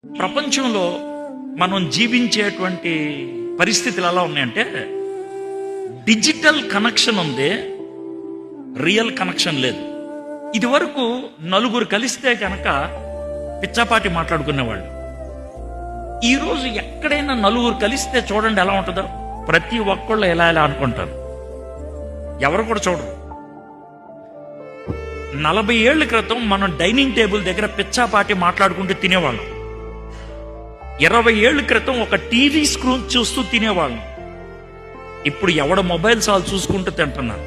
ప్రపంచంలో మనం జీవించేటువంటి పరిస్థితులు ఎలా ఉన్నాయంటే డిజిటల్ కనెక్షన్ ఉంది, రియల్ కనెక్షన్ లేదు. ఇది వరకు నలుగురు కలిస్తే కనుక పిచ్చాపాటి మాట్లాడుకునేవాళ్ళు. ఈరోజు ఎక్కడైనా నలుగురు కలిస్తే చూడండి ఎలా ఉంటుందో. ప్రతి ఒక్కళ్ళు ఎలా ఎలా అనుకుంటారు, ఎవరు కూడా చూడరు. 40 ఏళ్ల క్రితం మనం డైనింగ్ టేబుల్ దగ్గర పిచ్చాపాటి మాట్లాడుకుంటూ తినేవాళ్ళం. 20 ఏళ్ల క్రితం ఒక టీవీ స్క్రీన్ చూస్తూ తినేవాళ్ళం. ఇప్పుడు ఎవడ మొబైల్స్ వాళ్ళు చూసుకుంటూ తింటున్నారు.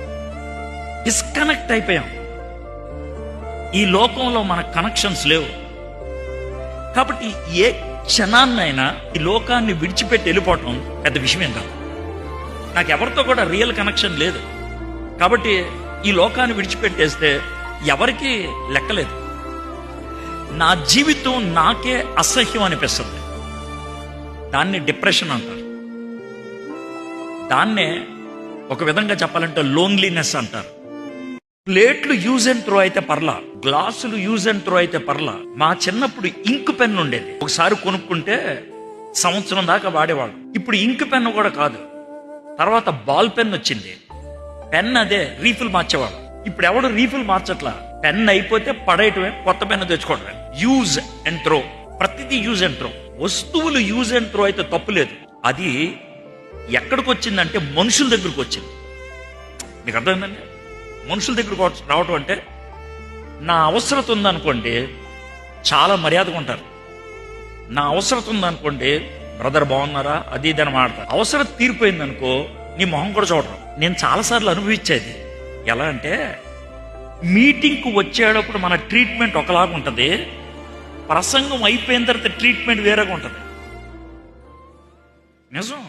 డిస్కనెక్ట్ అయిపోయాం. ఈ లోకంలో మన కనెక్షన్స్ లేవు. కాబట్టి ఏ క్షణాన్నైనా ఈ లోకాన్ని విడిచిపెట్టి వెళ్ళిపోవటం పెద్ద విషయం కాదు. నాకు ఎవరితో కూడా రియల్ కనెక్షన్ లేదు. కాబట్టి ఈ లోకాన్ని విడిచిపెట్టేస్తే ఎవరికి లెక్కలేదు. నా జీవితం నాకే అసహ్యం అనిపిస్తుంది. దాన్ని డిప్రెషన్ అంటారు. దాన్నే ఒక విధంగా చెప్పాలంటే లోన్లీనెస్ అంటారు. ప్లేట్లు యూజ్ అండ్ త్రో అయితే పర్లా, గ్లాసులు యూజ్ అండ్ త్రో అయితే పర్లా. మా చిన్నప్పుడు ఇంక్ పెన్ ఉండేది. ఒకసారి కొనుక్కుంటే సంవత్సరం దాకా వాడేవాడు. ఇప్పుడు ఇంక్ పెన్ కూడా కాదు, తర్వాత బాల్ పెన్ వచ్చింది. పెన్ అదే రీఫిల్ మార్చేవాడు. ఇప్పుడు ఎవడు రీఫిల్ మార్చట్లా. పెన్ అయిపోతే పడేయటమే, కొత్త పెన్ తెచ్చుకోవడమే. యూజ్ అండ్ త్రో, ప్రతిదీ యూజ్ అండ్ త్రో. వస్తువులు యూజ్ అండ్ త్రో అయితే తప్పులేదు. అది ఎక్కడికి వచ్చిందంటే మనుషుల దగ్గరకు వచ్చింది. మీకు అర్థమైందండి? మనుషుల దగ్గరకు రావటం అంటే, నా అవసరత ఉందనుకోండి చాలా మర్యాదగా ఉంటారు. నా అవసరత ఉందనుకోండి, బ్రదర్ బాగున్నారా అది ఇది అని మాడతారు. అవసరం తీరిపోయింది అనుకో, నీ మొహం కూడా చూడరు. నేను చాలాసార్లు అనుభవించేది. ఎలా అంటే, మీటింగ్కు వచ్చేటప్పుడు మన ట్రీట్మెంట్ ఒకలాగా ఉంటుంది, ప్రసంగం అయిపోయిన తర్వాత ట్రీట్మెంట్ వేరేగా ఉంటుంది. నిజం.